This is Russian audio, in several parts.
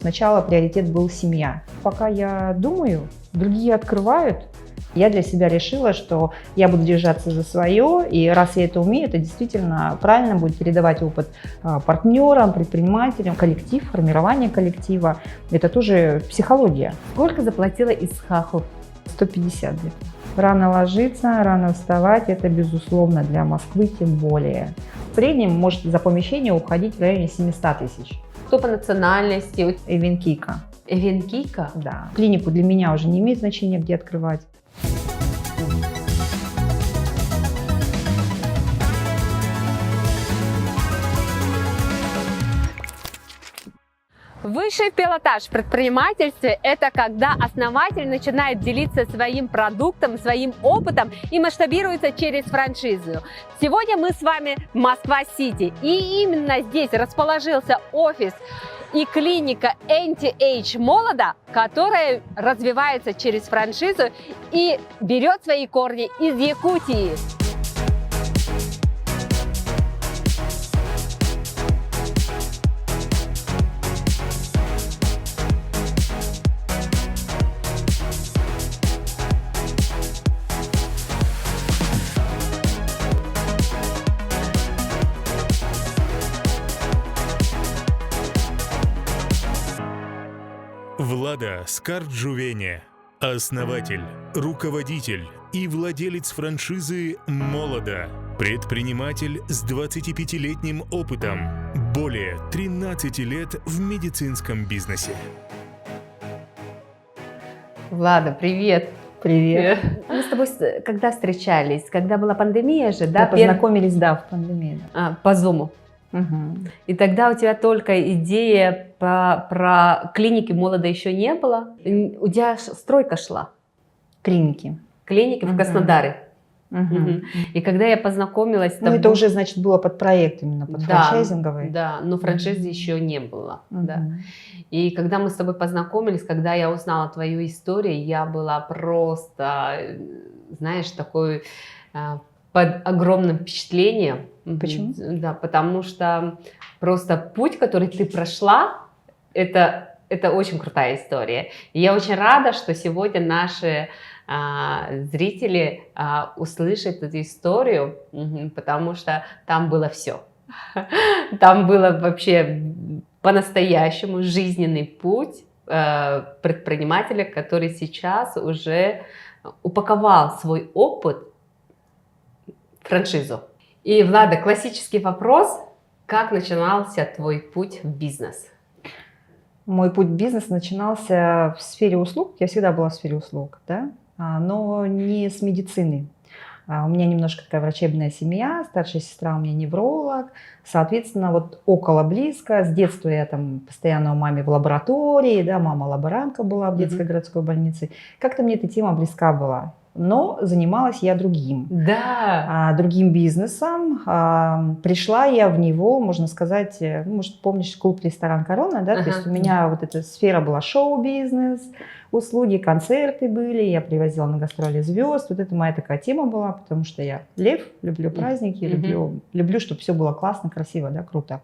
Сначала приоритет был семья. Пока я думаю, другие открывают. Я для себя решила, что я буду держаться за свое, и раз я это умею, это действительно правильно будет передавать опыт партнерам, предпринимателям, коллектив, формирование коллектива. Это тоже психология. Сколько заплатила Исхаку? 150 где-то. Рано ложиться, рано вставать, это безусловно для Москвы тем более. В среднем может за помещение уходить в районе 700 тысяч. Кто по национальности? Эвенкика. Эвенкика? Да. Клинику для меня уже не имеет значения, где открывать. Высший пилотаж в предпринимательстве – это когда основатель начинает делиться своим продуктом, своим опытом и масштабируется через франшизу. Сегодня мы с вами в Москва-Сити, и именно здесь расположился офис и клиника Anti-Age Молодо, которая развивается через франшизу и берет свои корни из Якутии. Влада Скарджувене, основатель, руководитель и владелец франшизы «Молодо», предприниматель с 25-летним опытом, более 13 лет в медицинском бизнесе. Влада, привет! Привет. Мы с тобой когда встречались? Когда была пандемия же, да? Мы познакомились, да, в пандемии. Да. По Zoom. Угу. И тогда у тебя только идея про клиники Молодо еще не было. У тебя стройка шла. Клиники. Клиники в Краснодаре. И когда я познакомилась... Ну, это уже, значит, было под проект именно, под франчайзинговый. Да, но франшизы еще не было. Да. И когда мы с тобой познакомились, когда я узнала твою историю, я была просто, знаешь, такой... под огромным впечатлением. Почему? Да, потому что просто путь, который ты прошла, это очень крутая история. И я очень рада, что сегодня наши зрители услышат эту историю, потому что там было все. Там было вообще по-настоящему жизненный путь предпринимателя, который сейчас уже упаковал свой опыт франшизу. И, Влада, классический вопрос: как начинался твой путь в бизнес? Мой путь в бизнес начинался в сфере услуг. Я всегда была в сфере услуг, да? Но не с медицины. У меня немножко такая врачебная семья, старшая сестра у меня невролог. Соответственно, вот около близко. С детства я там постоянно у мамы в лаборатории, да, мама лаборантка была в детской городской больнице. Как-то мне эта тема близка была. Но занималась я другим. Да. Другим бизнесом. Пришла я в него, можно сказать, может, помнишь, клуб-ресторан «Корона», да? То есть у меня вот эта сфера была шоу-бизнес, услуги, концерты были, я привозила на гастроли звезд. Вот это моя такая тема была, потому что я лев, люблю праздники, люблю, чтобы все было классно, красиво, да, круто.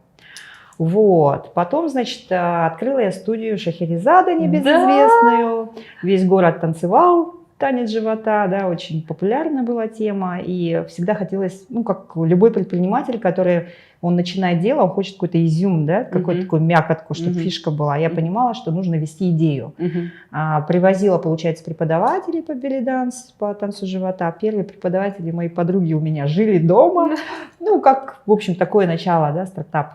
Вот. Потом, значит, открыла я студию Шахерезада небезызвестную. Весь город танцевал. Танец живота, да, очень популярная была тема, и всегда хотелось, ну, как любой предприниматель, который, он начинает дело, он хочет какой-то изюм, да, какую-то такую мякотку, чтобы фишка была. Я понимала, что нужно вести идею. Привозила, получается, преподавателей по белли-данс, по танцу живота. Первые преподаватели, мои подруги у меня жили дома, ну, как, в общем, такое начало, да, стартап.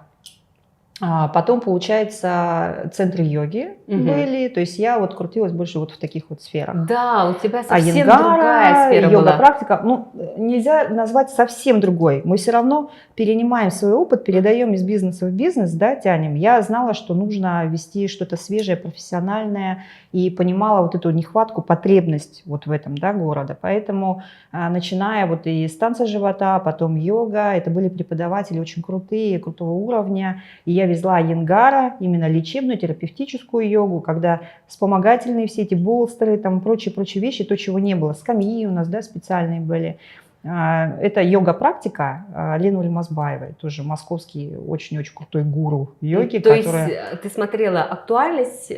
Потом, получается, центры йоги были, то есть я вот крутилась больше вот в таких вот сферах. Да, у тебя совсем другая сфера была. Йога-практика, ну, нельзя назвать совсем другой. Мы все равно перенимаем свой опыт, передаем из бизнеса в бизнес, да, тянем. Я знала, что нужно вести что-то свежее, профессиональное, и понимала вот эту нехватку, потребность вот в этом, да, города. Поэтому, начиная вот и с танца живота, потом йога, это были преподаватели очень крутые, крутого уровня, и я везла Айенгара, именно лечебную, терапевтическую йогу, когда вспомогательные все эти болстеры, там прочие вещи, то, чего не было. Скамьи у нас, да, специальные были. Это йога-практика Лены Ульмазбаевой, тоже московский очень-очень крутой гуру йоги. То есть ты смотрела актуальность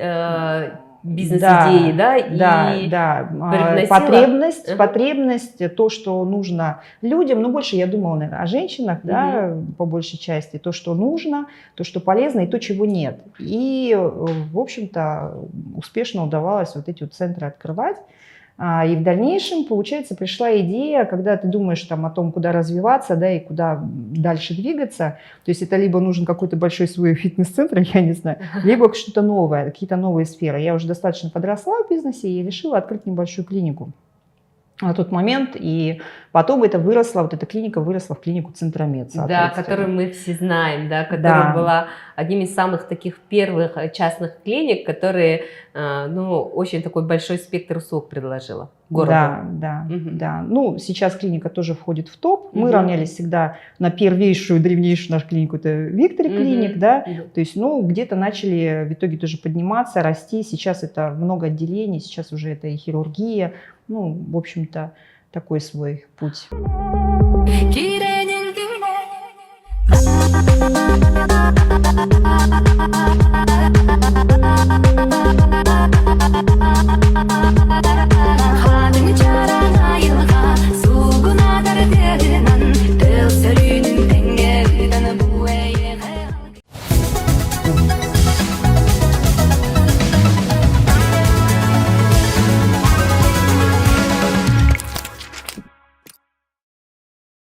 бизнес-идеи, да, привносила... потребность, то, что нужно людям, ну, больше я думала, наверное, о женщинах, да, по большей части, то, что нужно, то, что полезно, и то, чего нет. И, в общем-то, успешно удавалось вот эти вот центры открывать. И в дальнейшем, получается, пришла идея, когда ты думаешь там о том, куда развиваться, да, и куда дальше двигаться. То есть это либо нужен какой-то большой свой фитнес-центр, я не знаю, либо что-то новое, какие-то новые сферы. Я уже достаточно подросла в бизнесе и решила открыть небольшую клинику на тот момент, и потом это выросло, вот эта клиника выросла в клинику Центромед. Да, которую мы все знаем, да, которая была одним из самых таких первых частных клиник, которые, ну, очень такой большой спектр услуг предложила городу. Да. Ну, сейчас клиника тоже входит в топ. Мы равнялись всегда на первейшую, древнейшую нашу клинику, это Виктори клиник, да. То есть, ну, где-то начали в итоге тоже подниматься, расти. Сейчас это много отделений, сейчас уже это и хирургия. Ну, в общем-то, такой свой путь.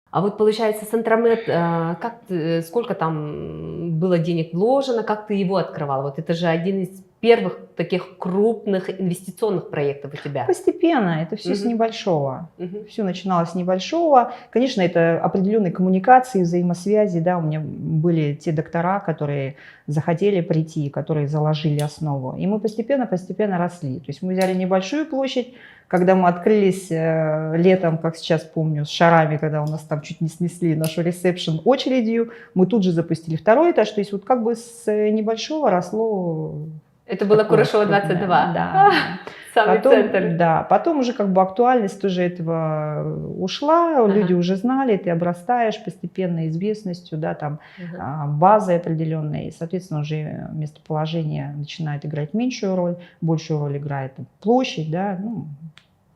А вот получается, Центромед, сколько там было денег вложено, как ты его открывала? Вот это же один из первых таких крупных инвестиционных проектов у тебя. Постепенно, это все с небольшого. Все начиналось с небольшого. Конечно, это определенные коммуникации, взаимосвязи. Да, у меня были те доктора, которые захотели прийти, которые заложили основу. И мы постепенно росли. То есть мы взяли небольшую площадь. Когда мы открылись летом, как сейчас помню, с шарами, когда у нас там чуть не снесли нашу ресепшн очередью, мы тут же запустили второй этаж. То есть вот как бы с небольшого росло... Это было Курашова 22. Да. Самый потом, центр. Да, потом уже как бы актуальность тоже этого ушла, люди уже знали, ты обрастаешь постепенно известностью, да, там базой определенной, и, соответственно, уже местоположение начинает играть меньшую роль, большую роль играет площадь, да, ну.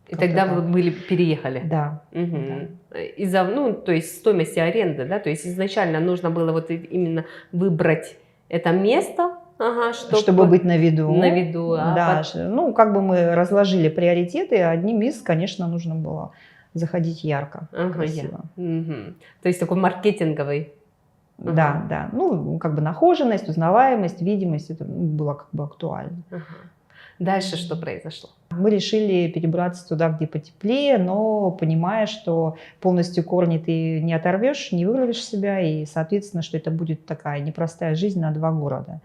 И тогда вы переехали? Да. Да. Из-за, ну, то есть стоимости аренды, да, то есть изначально нужно было вот именно выбрать это место, чтобы быть на виду. На виду. Да, ну, как бы мы разложили приоритеты, одним из, конечно, нужно было заходить ярко, красиво. То есть такой маркетинговый. Да. Ну, как бы нахоженность, узнаваемость, видимость, это было как бы актуально. Дальше что произошло? Мы решили перебраться туда, где потеплее, но понимая, что полностью корни ты не оторвешь, не вырвешь себя, и, соответственно, что это будет такая непростая жизнь на 2 города.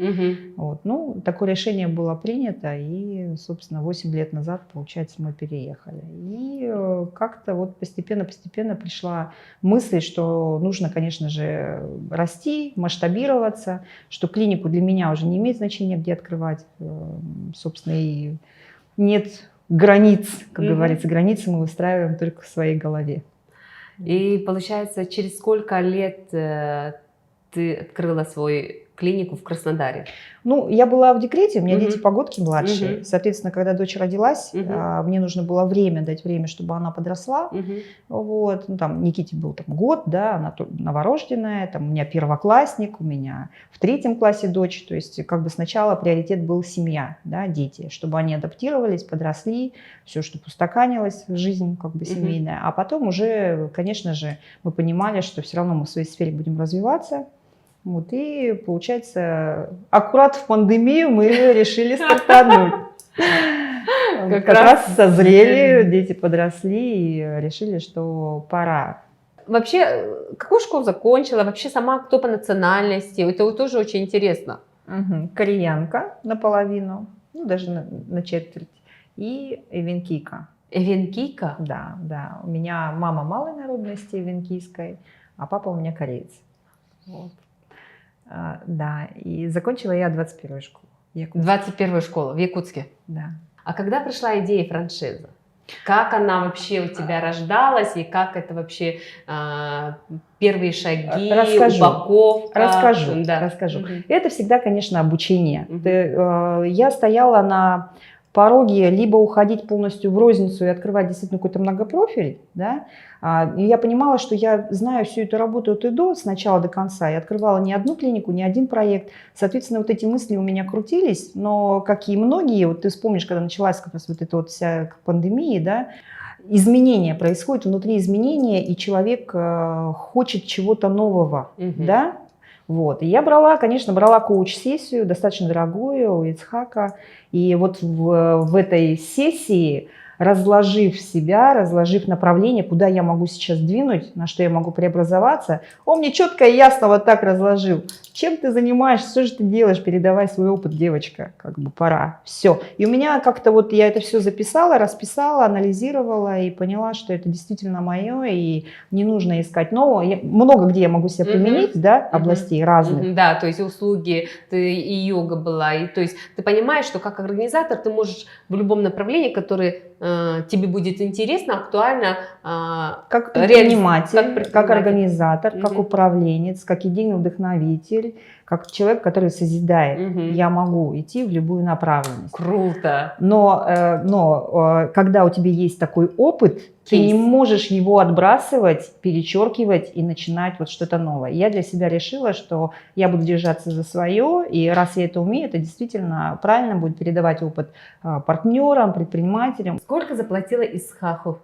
Вот. Ну, такое решение было принято, и, собственно, 8 лет назад, получается, мы переехали. И как-то вот постепенно пришла мысль, что нужно, конечно же, расти, масштабироваться, что клинику для меня уже не имеет значения, где открывать, собственно, и нет границ, как говорится, границы мы выстраиваем только в своей голове. И получается, через сколько лет ты открыла свою клинику в Краснодаре? Ну, я была в декрете, у меня дети погодки младшие. Соответственно, когда дочь родилась, мне нужно было дать время, чтобы она подросла. Вот. Ну, там Никите был год, да, она новорожденная, там у меня первоклассник, у меня в 3 классе дочь. То есть как бы сначала приоритет был семья, да, дети, чтобы они адаптировались, подросли, все, чтобы устаканилась жизнь как бы семейная. А потом уже, конечно же, мы понимали, что все равно мы в своей сфере будем развиваться. Вот, и получается, аккурат в пандемию мы решили стартануть. Как раз созрели, дети подросли и решили, что пора. Вообще, какую школу закончила? Вообще сама кто по национальности? Это тоже очень интересно. Кореянка наполовину, ну даже на четверть. И эвенкийка. Эвенкийка? Да. У меня мама малой народности эвенкийской, а папа у меня кореец. Вот. Да, и закончила я 21-ю школу. 21-ю школу в Якутске? Да. А когда пришла идея франшизы? Как она вообще у тебя рождалась и как это вообще первые шаги, упаковка? Расскажу. Это всегда, конечно, обучение. Я стояла на пороге либо уходить полностью в розницу и открывать действительно какой-то многопрофиль, да, и я понимала, что я знаю всю эту работу от и до, с начала до конца. Я открывала не одну клинику, не один проект. Соответственно, вот эти мысли у меня крутились, но, как и многие, вот ты вспомнишь, когда началась как раз вот эта вот вся пандемия, да, изменения происходят, внутри изменения, и человек хочет чего-то нового, да. Вот. И я брала коуч-сессию, достаточно дорогую, у Ицхака. И вот в этой сессии, разложив себя, разложив направление, куда я могу сейчас двинуть, на что я могу преобразоваться, он мне четко и ясно вот так разложил. Чем ты занимаешься, что же ты делаешь, передавай свой опыт, девочка, как бы пора. Все. И у меня как-то вот я это все записала, расписала, анализировала и поняла, что это действительно мое, и не нужно искать нового. Много где я могу себя применить, да, областей разных. Да, то есть услуги, и йога была, и то есть ты понимаешь, что как организатор ты можешь в любом направлении, которое тебе будет интересно, актуально. Как предприниматель, как организатор, как управленец, как идейный вдохновитель, как человек, который созидает. Я могу идти в любую направленность. Круто! Но когда у тебя есть такой опыт, ты не можешь его отбрасывать, перечеркивать и начинать вот что-то новое. Я для себя решила, что я буду держаться за свое, и раз я это умею, это действительно правильно будет передавать опыт партнерам, предпринимателям. Сколько заплатила Ицхаку?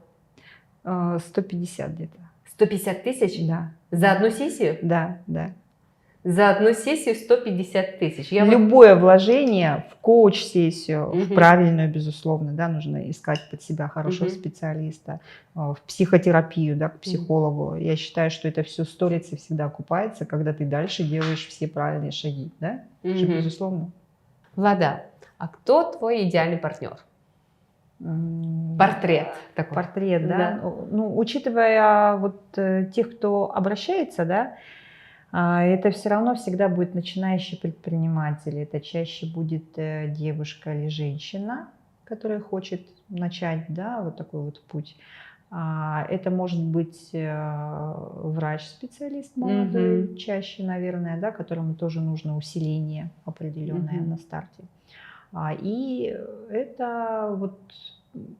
150 где-то. 150 тысяч? Да. За одну сессию? Да, да. За одну сессию 150 тысяч. Любое вложение в коуч-сессию, в правильную, безусловно, да, нужно искать под себя хорошего специалиста, в психотерапию, да, к психологу. Я считаю, что это все сторится и всегда окупается, когда ты дальше делаешь все правильные шаги, да, безусловно. Влада, а кто твой идеальный партнер? Портрет такой. Портрет, да. Ну, учитывая вот тех, кто обращается, да, это все равно всегда будет начинающий предприниматель. Это чаще будет девушка или женщина, которая хочет начать, да, вот такой вот путь. Это может быть врач-специалист молодой, чаще, наверное, да, которому тоже нужно усиление определенное на старте. И это вот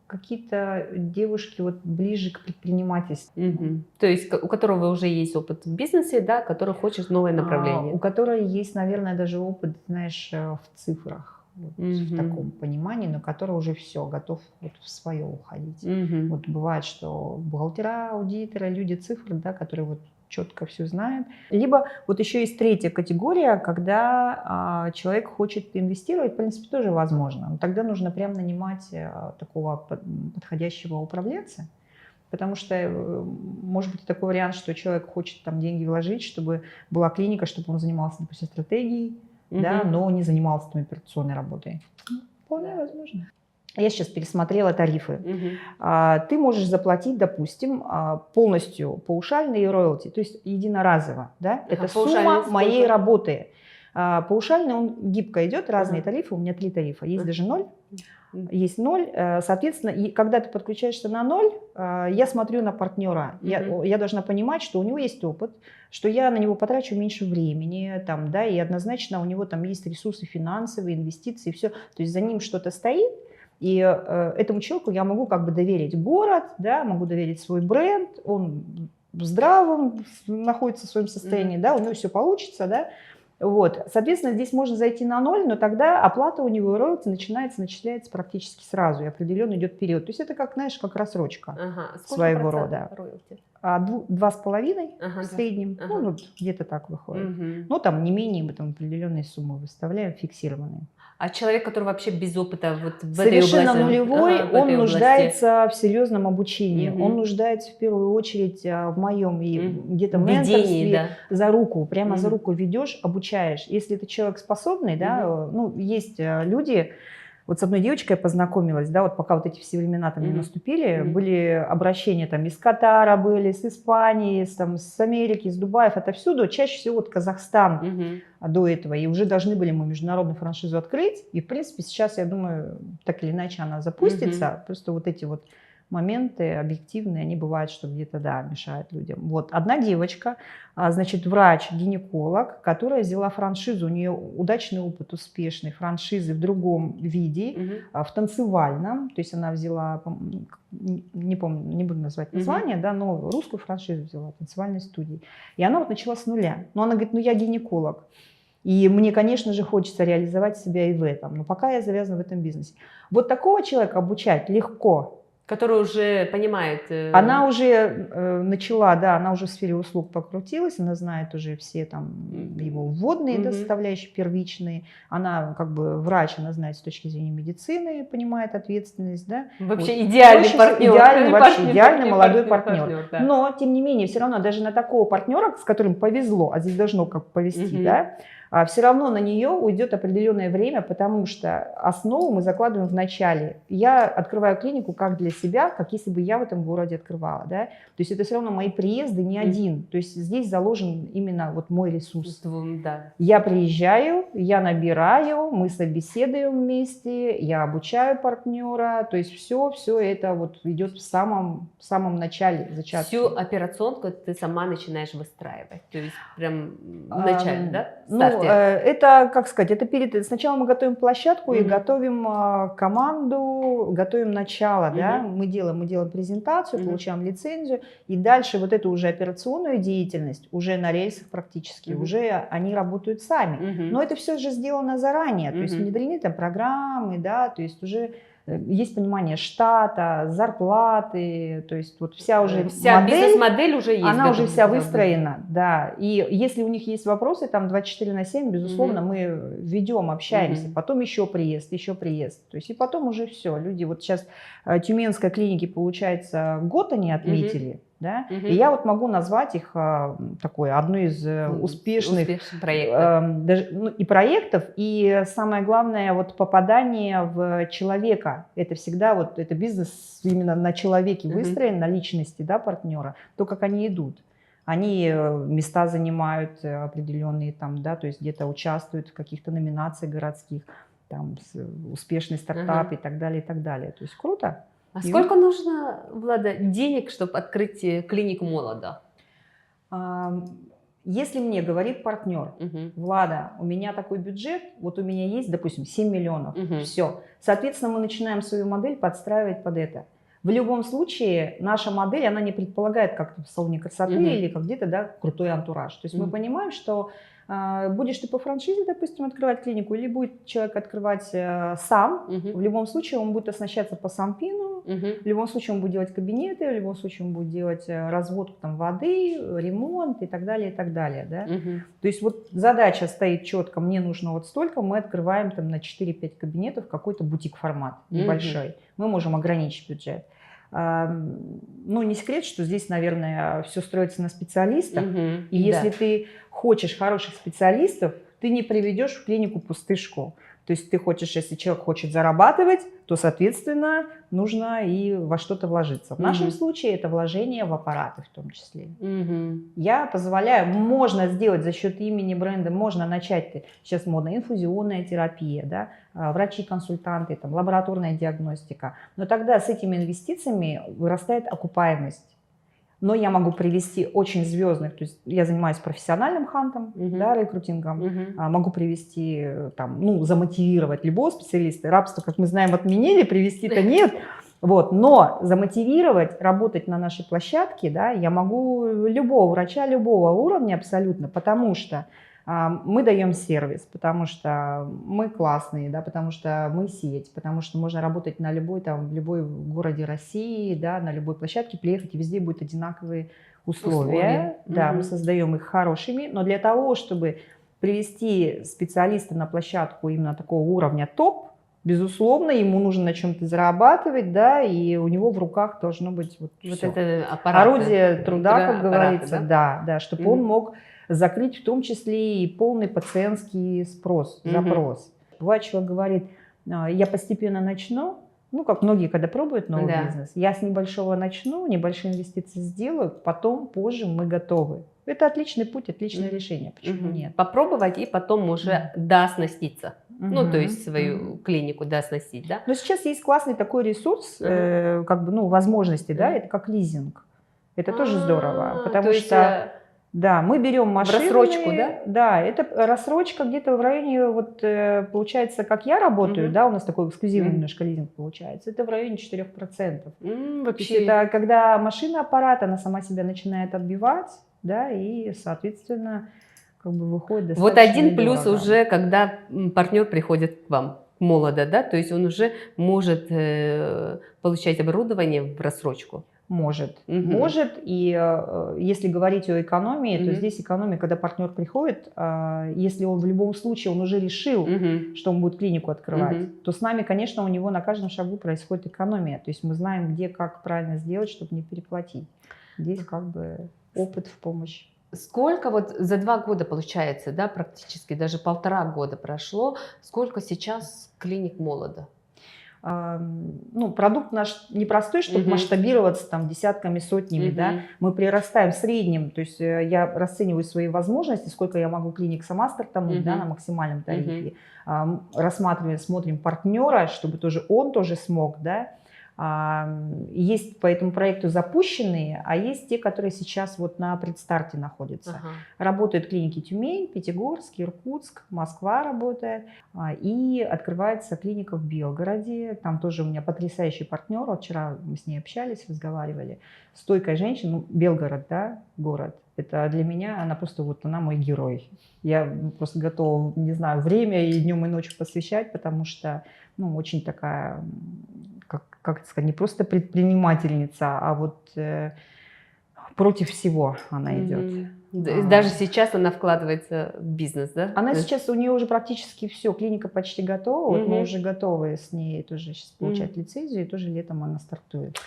какие-то девушки вот ближе к предпринимательству. То есть у которого уже есть опыт в бизнесе, да, который хочет новое направление. У которой есть, наверное, даже опыт, знаешь, в цифрах, вот, в таком понимании, но который уже все, готов вот в свое уходить. Вот бывает, что бухгалтера, аудиторы, люди цифр, да, которые вот четко все знают. Либо вот еще есть третья категория, когда человек хочет инвестировать, в принципе, тоже возможно. Но тогда нужно прям нанимать такого подходящего управленца, потому что может быть такой вариант, что человек хочет там деньги вложить, чтобы была клиника, чтобы он занимался, допустим, стратегией, да, но не занимался там операционной работой. Вполне возможно. Я сейчас пересмотрела тарифы. Ты можешь заплатить, допустим, полностью паушальные и роялти, то есть единоразово. Да? Это сумма моей работы. Паушальный, он гибко идет, разные тарифы, у меня 3 тарифа. Есть даже 0, есть 0. Соответственно, и когда ты подключаешься на 0, я смотрю на партнера. Я должна понимать, что у него есть опыт, что я на него потрачу меньше времени, там, да, и однозначно у него там есть ресурсы финансовые, инвестиции, все. То есть за ним что-то стоит. И этому человеку я могу как бы доверить город, да, могу доверить свой бренд, он здравым находится в своем состоянии, да, у него все получится, да. Вот. Соответственно, здесь можно зайти на 0, но тогда оплата у него роялти начисляется практически сразу, и определенно идет период. То есть это как, знаешь, как рассрочка своего рода. 2,5 в среднем, ну, где-то так выходит. Ну, там не менее, мы там определенные суммы выставляем, фиксированные. А человек, который вообще без опыта вот в совершенно этой области, нулевой, он нуждается в серьезном обучении. Он нуждается в первую очередь в моем и где-то менторстве, за руку, прямо за руку ведешь, обучаешь. Если это человек способный, да, ну, есть люди. Вот с одной девочкой я познакомилась, да, вот пока вот эти все времена там не наступили, были обращения там из Катара были, с Испании, с Америки, из Дубаев, отовсюду, чаще всего вот Казахстан до этого, и уже должны были мы международную франшизу открыть, и в принципе сейчас, я думаю, так или иначе она запустится, просто вот эти вот моменты объективные, они бывают, что где-то, да, мешают людям. Вот одна девочка, значит, врач-гинеколог, которая взяла франшизу, у нее удачный опыт, успешный франшизы в другом виде, в танцевальном, то есть она взяла, не помню, не буду назвать название, да, но русскую франшизу взяла, танцевальной студии. И она вот начала с нуля. Но она говорит, ну я гинеколог. И мне, конечно же, хочется реализовать себя и в этом. Но пока я завязана в этом бизнесе. Вот такого человека обучать легко. Который уже понимает. Она уже начала, да, она уже в сфере услуг покрутилась, она знает уже все там его вводные, да, составляющие первичные. Она как бы врач, она знает с точки зрения медицины, понимает ответственность, да. Вообще вот. Идеальный партнер. Идеальный молодой партнер. Да. Но, тем не менее, все равно даже на такого партнера, с которым повезло, а здесь должно как повезти, да, все равно на нее уйдет определенное время, потому что основу мы закладываем в начале. Я открываю клинику как для себя, как если бы я в этом городе открывала. Да? То есть это все равно мои приезды не один. То есть здесь заложен именно вот мой ресурс. Да. Я приезжаю, я набираю, мы собеседуем вместе, я обучаю партнера. То есть все это вот идет в самом начале зачатки. Всю операционку ты сама начинаешь выстраивать. То есть прям в начале, да? Ну, это, как сказать, это сначала мы готовим площадку и готовим команду, готовим начало, да, мы делаем презентацию, получаем лицензию, и дальше вот эту уже операционную деятельность уже на рельсах практически, уже они работают сами. Но это все же сделано заранее, то есть внедрены там программы, да, то есть уже есть понимание штата, зарплаты, то есть вот вся бизнес-модель уже есть. Она уже вся выстроена, да. И если у них есть вопросы, там 24/7, безусловно, мы ведем, общаемся. Потом еще приезд. То есть и потом уже все. Люди, вот сейчас Тюменской клиники, получается, год они отметили. Да? И я вот могу назвать их такой одной из успешных проектов. И проектов, и самое главное, вот попадание в человека. Это всегда вот это бизнес именно на человеке выстроен, на личности, да, партнера, то, как они идут. Они места занимают определенные там, да, то есть где-то участвуют в каких-то номинациях городских, там успешный стартап и так далее, и так далее. То есть круто. А сколько нужно, Влада, денег, чтобы открыть клинику молодо? Если мне говорит партнер, Влада, у меня такой бюджет, вот у меня есть, допустим, 7 миллионов, все. Соответственно, мы начинаем свою модель подстраивать под это. В любом случае, наша модель, она не предполагает как в салоне красоты или как где-то, да, крутой антураж. То есть мы понимаем, что будешь ты по франшизе, допустим, открывать клинику, или будет человек открывать сам, в любом случае он будет оснащаться по Санпину, в любом случае он будет делать кабинеты, в любом случае он будет делать разводку там, воды, ремонт и так далее, и так далее. Да? То есть вот задача стоит четко, мне нужно вот столько, мы открываем там на 4-5 кабинетов какой-то бутик-формат небольшой, мы можем ограничить бюджет. Ну, не секрет, что здесь, наверное, все строится на специалистах. И если ты хочешь хороших специалистов, ты не приведешь в клинику пустышку. То есть ты хочешь, если человек хочет зарабатывать, то, соответственно, нужно и во что-то вложиться. В нашем случае это вложение в аппараты в том числе. Я позволяю, можно сделать за счет имени бренда, можно начать, сейчас модно, инфузионная терапия, да, врачи-консультанты, там, лабораторная диагностика. Но тогда с этими инвестициями вырастает окупаемость. Но я могу привести очень звездных, то есть я занимаюсь профессиональным хантом, да, рекрутингом, могу привести, там, ну, замотивировать любого специалиста. Рабство, как мы знаем, отменили, привести-то нет. Вот, но замотивировать, работать на нашей площадке, да, я могу любого врача, любого уровня абсолютно, потому что мы даем сервис, потому что мы классные, да, потому что мы сеть, потому что можно работать на любой, там, в любой городе России, да, на любой площадке, приехать, и везде будут одинаковые условия. Да, мы создаем их хорошими, но для того, чтобы привести специалиста на площадку именно такого уровня топ, безусловно, ему нужно на чем-то зарабатывать, да, и у него в руках должно быть вот это аппараты, орудие труда, как говорится, да, чтобы он мог закрыть в том числе и полный пациентский запрос. Бывает, человек говорит, я постепенно начну, ну, как многие, когда пробуют новый бизнес, я с небольшого начну, небольшие инвестиции сделаю, потом, позже мы готовы. Это отличный путь, отличное решение, почему нет? Попробовать и потом уже оснаститься. ну, то есть свою клинику, да, сносить, да? Но сейчас есть классный такой ресурс, как бы, ну, возможности, да, это как лизинг. Это тоже здорово, потому то есть, что, да, мы берем машины. В рассрочку, да? Да, это рассрочка где-то в районе, вот, получается, как я работаю, да, у нас такой эксклюзивный немножко лизинг получается, это в районе 4%. Вообще. Это когда машина-аппарат, она сама себя начинает отбивать, да, и, соответственно, как бы выходит достаточно Вот один плюс недорого. уже, когда партнер приходит к вам, молодо, да, то есть он уже может получать оборудование в рассрочку. Может. И если говорить о экономии, то здесь экономия, когда партнер приходит, если он в любом случае, он уже решил, что он будет клинику открывать, то с нами, конечно, у него на каждом шагу происходит экономия. То есть мы знаем, где, как правильно сделать, чтобы не переплатить. Здесь как бы опыт в помощь. Сколько вот за 2 года получается, да, практически даже 1,5 года прошло, сколько сейчас клиник молодо? Ну, продукт наш непростой, чтобы масштабироваться там десятками, сотнями, да, мы прирастаем в среднем, то есть я расцениваю свои возможности, сколько я могу клиник сама стартануть, да, на максимальном тарифе, рассматриваем, смотрим партнера, чтобы тоже он тоже смог, да. Есть по этому проекту запущенные, а есть те, которые сейчас вот на предстарте находятся. Работают клиники Тюмень, Пятигорск, Иркутск, Москва работает. И открывается клиника в Белгороде. Там тоже у меня потрясающий партнер. Вот вчера мы с ней общались, разговаривали. Стойкая женщина, ну, Белгород, да, город. Это для меня, она просто вот, она мой герой. Я просто готова, не знаю, время и днем, и ночью посвящать, потому что, ну, очень такая... как это сказать, не просто предпринимательница, а вот против всего она идет. Даже сейчас она вкладывается в бизнес, да? Она сейчас, у нее уже практически все, клиника почти готова, вот мы уже готовы с ней тоже сейчас получать лицензию, и тоже летом она стартует.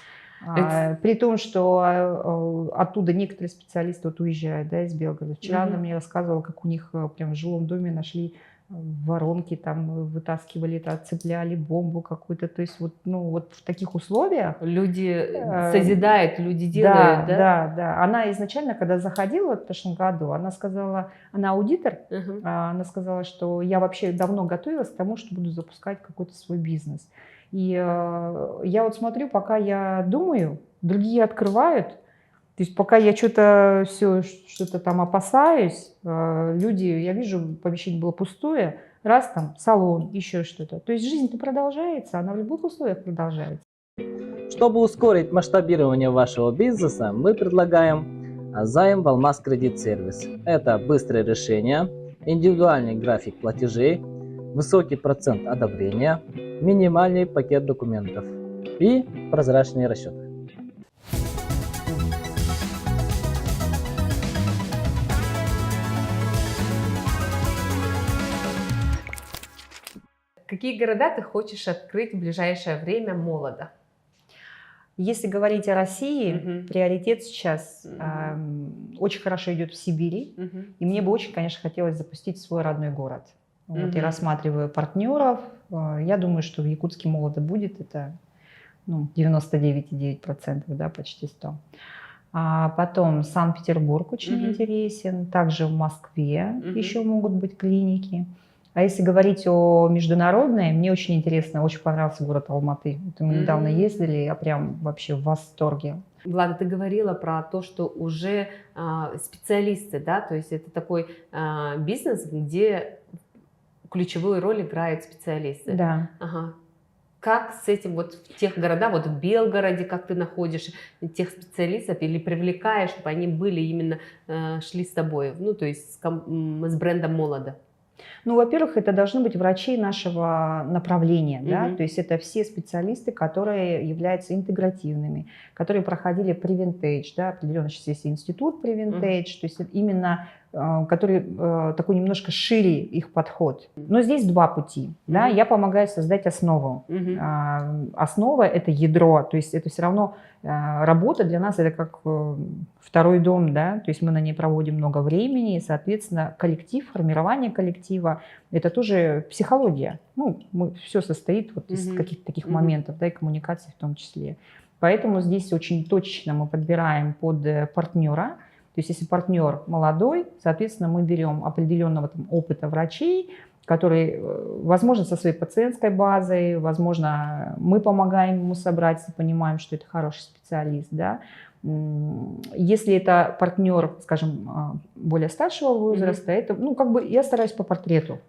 При том, что оттуда некоторые специалисты вот уезжают, да, из Белгорода. Вчера она мне рассказывала, как у них прям в жилом доме нашли воронки, там вытаскивали, отцепляли бомбу какую-то, то есть вот, ну, вот в таких условиях. Люди созидают, люди делают, да? Да. Она изначально, когда заходила в прошлом году, она сказала, она аудитор, она сказала, что я вообще давно готовилась к тому, что буду запускать какой-то свой бизнес. И я вот смотрю, пока я думаю, другие открывают. То есть пока я что-то там опасаюсь, люди, я вижу, помещение было пустое, раз там салон, еще что-то. То есть жизнь-то продолжается, она в любых условиях продолжается. Чтобы ускорить масштабирование вашего бизнеса, мы предлагаем займ в Алмаз Кредит Сервис. Это быстрое решение, индивидуальный график платежей, высокий процент одобрения, минимальный пакет документов и прозрачные расчеты. Какие города ты хочешь открыть в ближайшее время молодо? Если говорить о России, приоритет сейчас очень хорошо идет в Сибири. И мне бы очень, конечно, хотелось запустить свой родной город. Вот, я рассматриваю партнеров. Я думаю, что в Якутске молодо будет. Это 99,9%, да, почти 100%. А потом Санкт-Петербург очень интересен. Также в Москве еще могут быть клиники. А если говорить о международной, мне очень интересно, очень понравился город Алматы. Это мы недавно ездили, я прям вообще в восторге. Влада, ты говорила про то, что уже специалисты, да, то есть это такой бизнес, где ключевую роль играют специалисты. Да. Как с этим вот в тех городах, вот в Белгороде, как ты находишь тех специалистов или привлекаешь, чтобы они были именно, шли с тобой, ну, то есть с брендом молодо? Ну, во-первых, это должны быть врачи нашего направления, да, то есть это все специалисты, которые являются интегративными, которые проходили Prevent-Age, да, определенно сейчас есть институт Prevent-Age, то есть именно который такой немножко шире их подход. Но здесь два пути, да, я помогаю создать основу. Основа – это ядро, то есть это все равно работа для нас, это как второй дом, да, то есть мы на ней проводим много времени, и, соответственно, коллектив, формирование коллектива – это тоже психология. Ну, все состоит вот из каких-то таких моментов, да, и коммуникации в том числе. Поэтому здесь очень точечно мы подбираем под партнера. То есть если партнер молодой, соответственно, мы берем определенного там опыта врачей, который, возможно, со своей пациентской базой, возможно, мы помогаем ему собрать, понимаем, что это хороший специалист, да. Если это партнер, скажем, более старшего возраста, это, ну, как бы я стараюсь по портрету.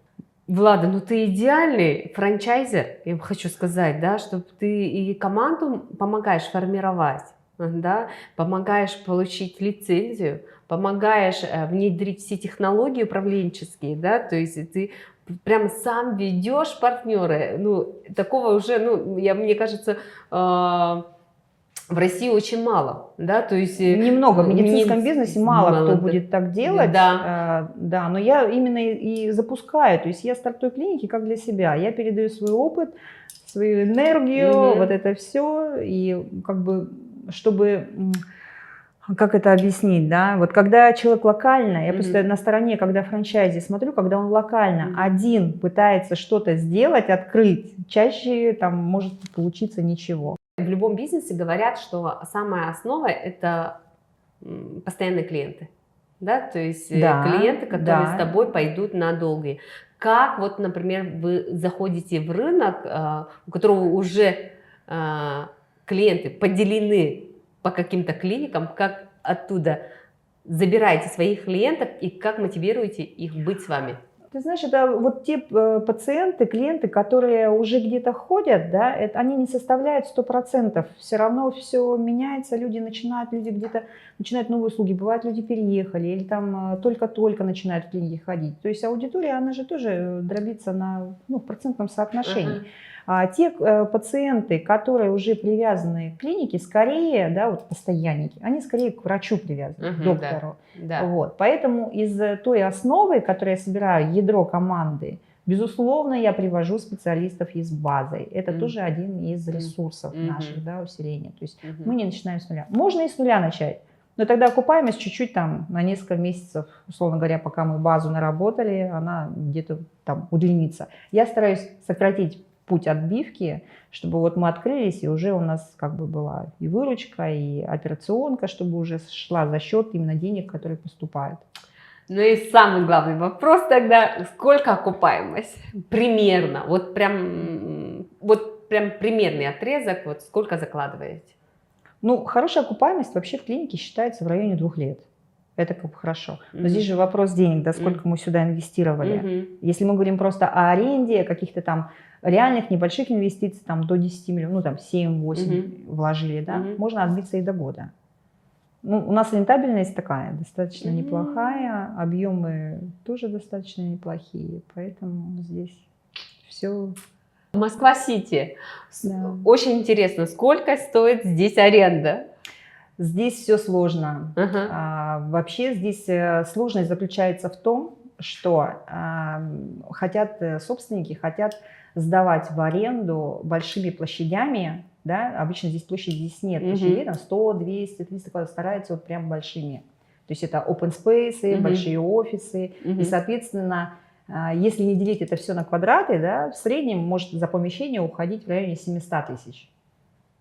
Влада, ну ты идеальный франчайзер, я хочу сказать, да, чтобы ты и команду помогаешь формировать, да, помогаешь получить лицензию, помогаешь внедрить все технологии управленческие, да, то есть ты прям сам ведешь партнеры, ну, такого уже, ну, мне кажется, в России очень мало, да, то есть... Немного, в медицинском бизнесе мало кто да. будет так делать, да. Да, но я именно и запускаю, то есть я стартую клиники как для себя, я передаю свой опыт, свою энергию, вот это все, и как бы, чтобы... Как это объяснить, да? Вот когда человек локально, я просто на стороне, когда франчайзи смотрю, когда он локально один пытается что-то сделать, открыть, чаще там может получиться ничего. В любом бизнесе говорят, что самая основа – это постоянные клиенты, да? То есть клиенты, которые с тобой пойдут надолго. Как вот, например, вы заходите в рынок, у которого уже клиенты поделены по каким-то клиникам, как оттуда забираете своих клиентов и как мотивируете их быть с вами? Ты знаешь, это вот те пациенты, клиенты, которые уже где-то ходят, да, они не составляют 100%. Все равно все меняется, люди где-то начинают новые услуги. Бывает, люди переехали или там только-только начинают в клинике ходить. То есть аудитория, она же тоже дробится в процентном соотношении. А те пациенты, которые уже привязаны к клинике, скорее, да, вот постоянники, они скорее к врачу привязаны, к доктору. Да. Вот. Поэтому из той основы, которую я собираю, ядро команды, безусловно, я привожу специалистов из базы. Это тоже один из ресурсов наших, да, усиления. То есть мы не начинаем с нуля. Можно и с нуля начать, но тогда окупаемость чуть-чуть там на несколько месяцев, условно говоря, пока мы базу наработали, она где-то там удлинится. Я стараюсь сократить путь отбивки, чтобы вот мы открылись, и уже у нас как бы была и выручка, и операционка, чтобы уже шла за счет именно денег, которые поступают. Ну и самый главный вопрос тогда, сколько окупаемость? Примерно, вот прям примерный отрезок, вот сколько закладываете? Ну, хорошая окупаемость вообще в клинике считается в районе 2 лет. Это как бы хорошо. Но здесь же вопрос денег, да, сколько мы сюда инвестировали. Если мы говорим просто о аренде, каких-то там реальных небольших инвестиций, там до 10 миллионов, ну там 7-8 вложили, да, можно отбиться и до года. Ну, у нас рентабельность такая, достаточно неплохая, объемы тоже достаточно неплохие, поэтому здесь все... Москва-Сити. Да. Очень интересно, сколько стоит здесь аренда? Здесь все сложно. Вообще здесь сложность заключается в том, что собственники хотят сдавать в аренду большими площадями, да, обычно здесь площади нет, площадей там 100, 200, 300, стараются вот прям большими. То есть это open space, большие офисы, и, соответственно, если не делить это все на квадраты, да, в среднем может за помещение уходить в районе 700 тысяч.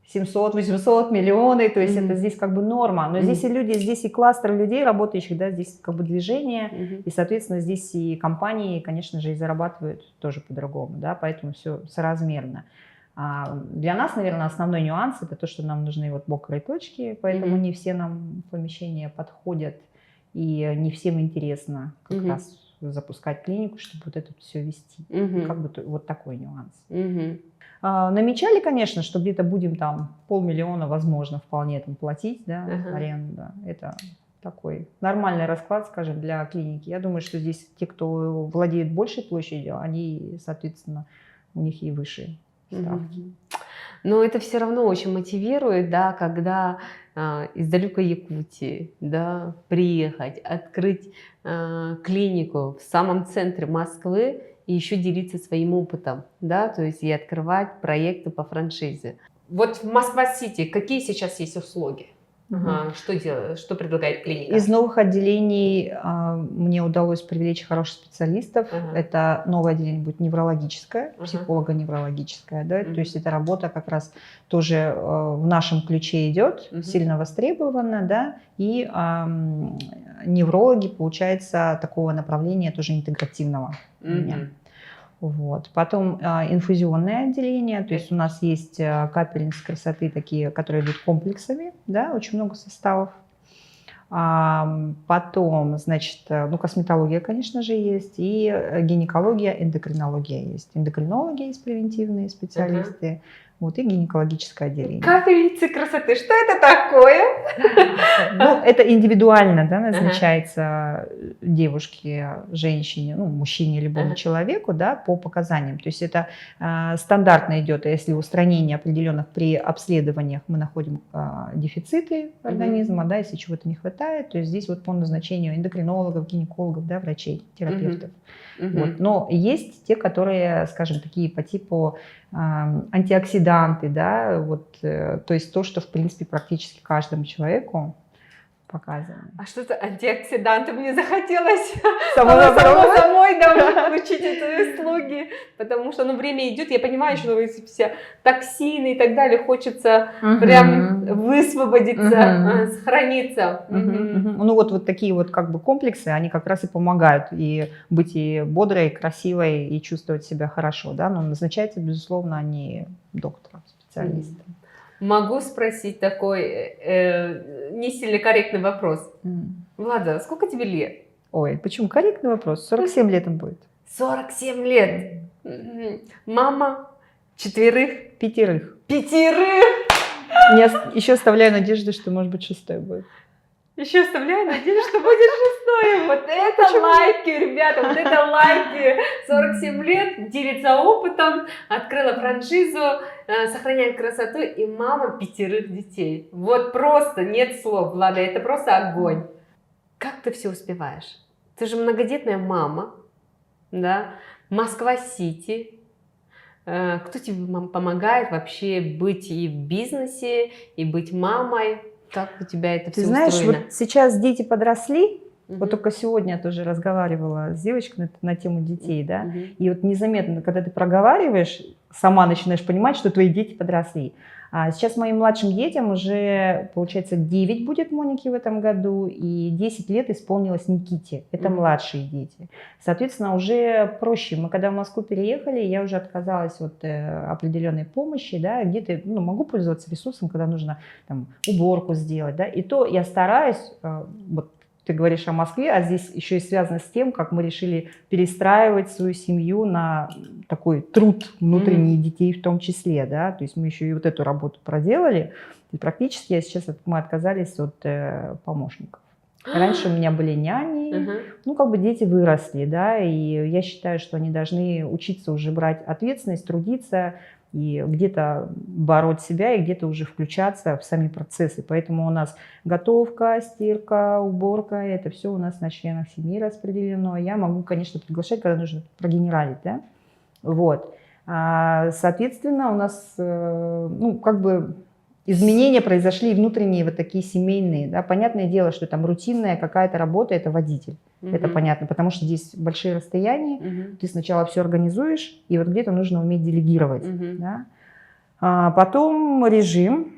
700, 800, миллионы, то есть это здесь как бы норма. Но здесь и люди, здесь и кластер людей работающих, да, здесь как бы движение, и, соответственно, здесь и компании, конечно же, и зарабатывают тоже по-другому, да, поэтому все соразмерно. Для нас, наверное, основной нюанс – это то, что нам нужны вот мокрые точки, поэтому не все нам помещения подходят, и не всем интересно как раз запускать клинику, чтобы вот это все вести. Как бы вот такой нюанс. Намечали, конечно, что где-то будем там 500 000, возможно, вполне там платить, да, аренду. Да. Это такой нормальный расклад, скажем, для клиники. Я думаю, что здесь те, кто владеет большей площадью, они, соответственно, у них и выше ставки. Но это все равно очень мотивирует, да, когда из далекой Якутии, да, приехать, открыть клинику в самом центре Москвы, и еще делиться своим опытом, да, то есть и открывать проекты по франшизе. Вот в Москва-Сити какие сейчас есть услуги? Что предлагает клиника? Из новых отделений мне удалось привлечь хороших специалистов. Это новое отделение будет неврологическое, психолого-неврологическое, да, то есть эта работа как раз тоже в нашем ключе идет, сильно востребована, да, и неврологи, получается, такого направления тоже интегративного у меня. Вот. Потом инфузионное отделение, то есть у нас есть капельницы красоты такие, которые идут комплексами, да, очень много составов. Потом, значит, ну, косметология, конечно же, есть, и гинекология, эндокринология есть. Эндокринологи есть превентивные специалисты, вот, и гинекологическое отделение. Капельницы красоты, что это такое? Ну, это индивидуально, да, назначается девушке, женщине, ну, мужчине, любому человеку, да, по показаниям. То есть это стандартно идет, если устранение определенных при обследованиях мы находим дефициты организма, да, если чего-то не хватает, то есть здесь вот по назначению эндокринологов, гинекологов, да, врачей, терапевтов. Вот. Но есть те, которые, скажем, такие по типу антиоксиданты, да, вот, то есть то, что в принципе практически каждому человеку показано. А что-то антиоксиданты мне захотелось Самой да, получить эти услуги, потому что, ну, время идет, я понимаю, что все токсины и так далее, хочется прям высвободиться, сохраниться. Ну вот такие вот как бы комплексы, они как раз и помогают и быть и бодрой, и красивой, и чувствовать себя хорошо, да, но назначается, безусловно, не доктором, специалистом. Могу спросить такой не сильно корректный вопрос. Влада, сколько тебе лет? Ой, почему корректный вопрос? 47 лет он будет. 47 лет. Мама 4? 5. 5? Еще оставляю надежду, что, может быть, 6 будет. Еще оставляю надежду, что будет 6. Вот это лайки, ребята, вот это лайки. 47 лет, делится опытом, открыла франшизу, сохраняет красоту, и мама 5 детей. Вот просто нет слов, Влада, это просто огонь. Как ты все успеваешь? Ты же многодетная мама, да? Москва-Сити. Кто тебе помогает вообще быть и в бизнесе, и быть мамой? Как у тебя это все устроено? Ты знаешь, вот сейчас дети подросли, вот только сегодня я тоже разговаривала с девочкой на тему детей, да, и вот незаметно, когда ты проговариваешь, сама начинаешь понимать, что твои дети подросли. А сейчас моим младшим детям уже, получается, 9 будет Монике в этом году, и 10 лет исполнилось Никите. Это младшие дети. Соответственно, уже проще. Мы когда в Москву переехали, я уже отказалась от определенной помощи, да, где-то, ну, могу пользоваться ресурсом, когда нужно там уборку сделать, да, и то я стараюсь, вот, ты говоришь о Москве, а здесь еще и связано с тем, как мы решили перестраивать свою семью на такой труд внутренний детей в том числе, да, то есть мы еще и вот эту работу проделали, и практически сейчас мы отказались от помощников. Раньше у меня были няни, ну, как бы дети выросли, да, и я считаю, что они должны учиться уже брать ответственность, трудиться, и где-то бороть себя, и где-то уже включаться в сами процессы. Поэтому у нас готовка, стирка, уборка, это все у нас на членах семьи распределено. Я могу, конечно, приглашать, когда нужно прогенералить, да? Вот. Соответственно, у нас, ну, как бы изменения произошли внутренние, вот такие семейные, да? Понятное дело, что там рутинная какая-то работа, это водитель. Это понятно, потому что здесь большие расстояния, ты сначала все организуешь, и вот где-то нужно уметь делегировать. Да? Потом режим,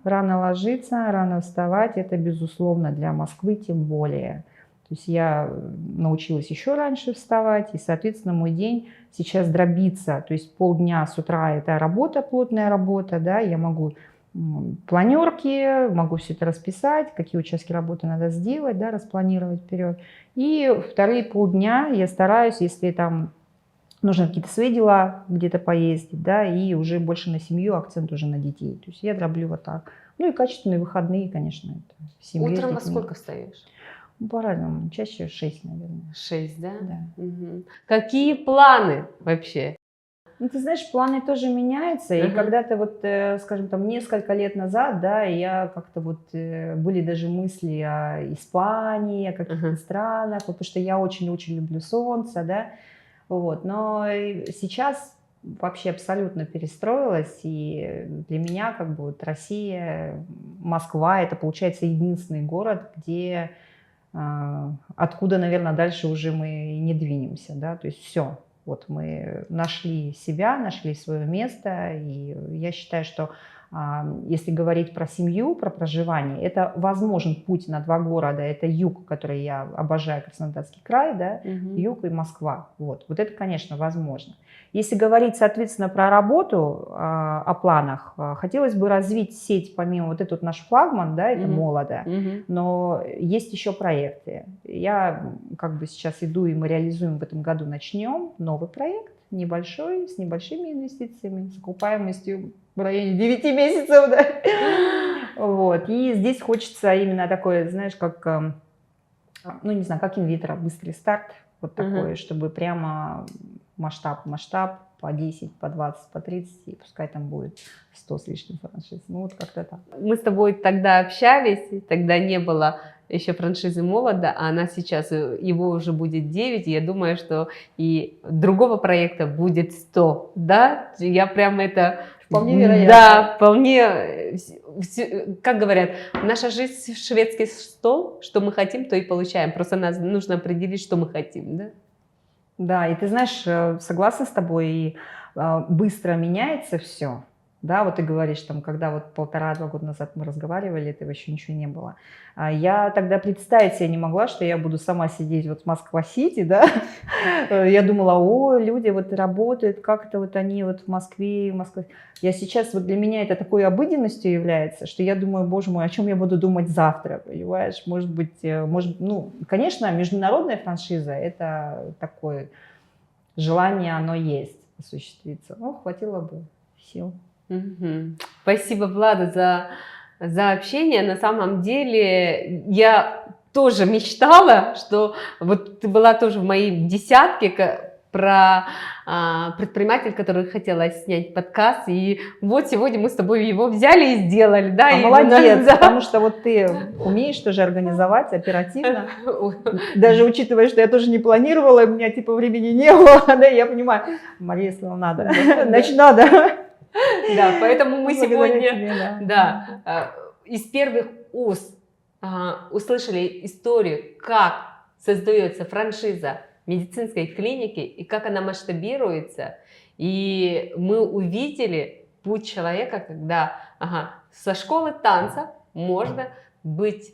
рано ложиться, рано вставать, это безусловно для Москвы тем более. То есть я научилась еще раньше вставать, и, соответственно, мой день сейчас дробится, то есть полдня с утра это работа, плотная работа, да, я могу планерки, могу все это расписать, какие участки работы надо сделать, да, распланировать вперед. И вторые полдня я стараюсь, если там нужно какие-то свои дела где-то поездить, да, и уже больше на семью, акцент уже на детей. То есть я дроблю вот так. Ну и качественные выходные, конечно. Это в семье. Утром во сколько встаешь? Ну, по-разному. Чаще 6, наверное. 6, да? Да. Какие планы вообще? Ну, ты знаешь, планы тоже меняются, и когда-то вот, скажем, там несколько лет назад, да, я как-то вот, были даже мысли о Испании, о каких-то странах, вот, потому что я очень-очень люблю солнце, да, вот, но сейчас вообще абсолютно перестроилась, и для меня как бы вот Россия, Москва, это получается единственный город, где, откуда, наверное, дальше уже мы не двинемся, да, то есть все. Вот мы нашли себя, нашли свое место, и я считаю, что Если говорить про семью, про проживание, это возможен путь на 2 города. Это юг, который я обожаю, Краснодарский край, да, юг и Москва. Вот это, конечно, возможно. Если говорить, соответственно, про работу, о планах, хотелось бы развить сеть, помимо вот этот наш флагман, да, это Молодо, но есть еще проекты. Я как бы сейчас иду, и мы реализуем в этом году, начнем новый проект, небольшой, с небольшими инвестициями, с окупаемостью в районе 9 месяцев, да. Вот. И здесь хочется именно такое, знаешь, как, ну не знаю, как инвитро, быстрый старт, вот такой, чтобы прямо масштаб по 10, по 20, по 30, и пускай там будет 100 с лишним франшиз. Ну вот как-то так. Мы с тобой тогда общались, тогда не было еще франшизы Молодо, а она сейчас, его уже будет 9, и я думаю, что и другого проекта будет 100, да? Я прям это... Вполне вероятно. Да, вполне, как говорят, наша жизнь шведский стол, что мы хотим, то и получаем, просто нам нужно определить, что мы хотим, да? Да, и ты знаешь, согласна с тобой, и быстро меняется все. Да, вот ты говоришь, там, когда вот 1,5-2 года назад мы разговаривали, этого еще ничего не было. Я тогда представить себе не могла, что я буду сама сидеть вот в Москва-Сити, да. Я думала, о, люди вот работают, как это вот они вот в Москве. Я сейчас, вот для меня это такой обыденностью является, что я думаю, боже мой, о чем я буду думать завтра, понимаешь? Может быть, ну, конечно, международная франшиза, это такое желание, оно есть осуществиться. Ну, хватило бы сил. Спасибо, Влада, за общение. На самом деле я тоже мечтала, что вот ты была тоже в моей десятке про предпринимателя, который хотела снять подкаст, и вот сегодня мы с тобой его взяли и сделали, да? И молодец, потому что вот ты умеешь тоже организовать оперативно, даже учитывая, что я тоже не планировала, у меня типа времени не было, да, я понимаю, Мария, если надо, значит надо. Да, поэтому мы сегодня тебе, из первых уст услышали историю, как создается франшиза медицинской клиники и как она масштабируется. И мы увидели путь человека, когда со школы танца можно быть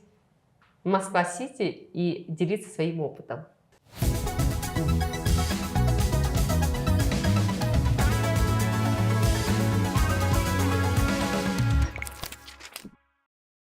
в Москва-Сити и делиться своим опытом.